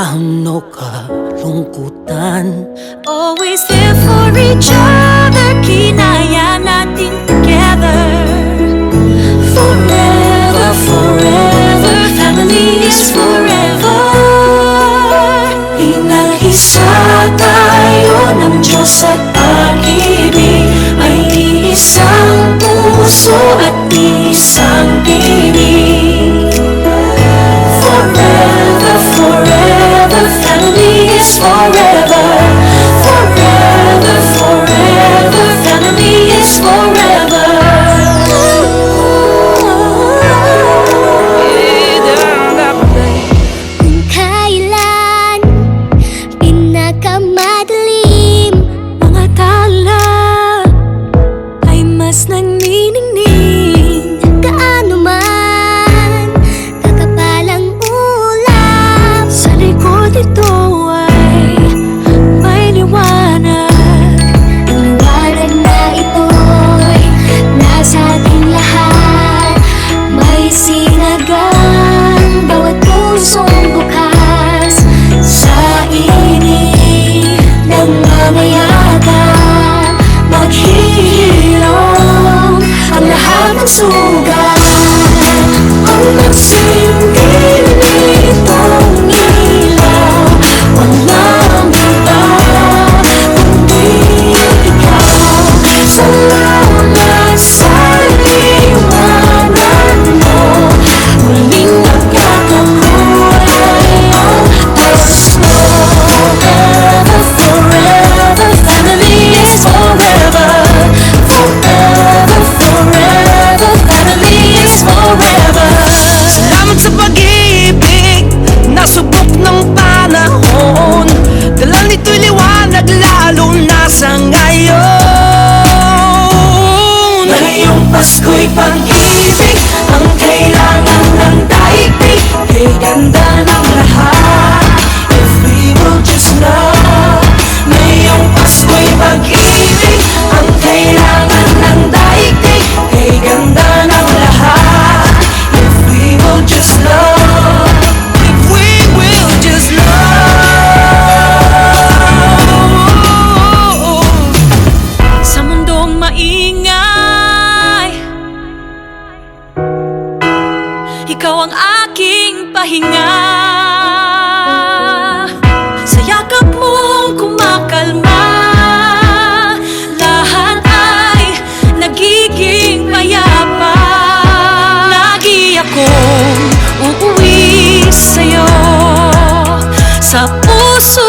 kaham no kalungkutan. Always there for each other, kinaya natin together. Forever, forever, family is forever. Pinag-isa tayo ng Diyos at pag-ibig, may isang puso at isang tinig. Forever, forever, family is forever. Forever, forever, family is forever. Kung kailan pinakamadilim, mga tala ay mas nagniningning. Gaano man kakapalang ulap, sa likod ito ay may liwanag. Ang liwanag na ito'y nasa ating lahat, may sinagang bawat pusong bukas. Sa init ng mamayagan, maghihilom ang lahat ng sugat. Ang nagsindi nitong ilaw, walang iba kundi ikaw. Salamat sa liwanag mo, muling nagkakakulay ang Diyos mo. Forever, forever, family is forever. Forever, forever, family is forever. Salamat sa pag-ibig, nasubok ng panahon. Dala nito'y liwanag lalo na sa ngayon. Ngayong Pasko'y pag-ibig, ang kailangan ng daigdig. Kay ganda ng lahat, if we will just love. Ngayong Pasko'y pag-ibig, ang kailangan ng daigdig. Kay ganda ng lahat, if we will just love. If we will just love. Sa mundong maingay, ikaw ang aking pahinga. Sa yakap mong kumakalma, lahat ay nagiging payapa. Lagi akong uuwi sa'yo, sa puso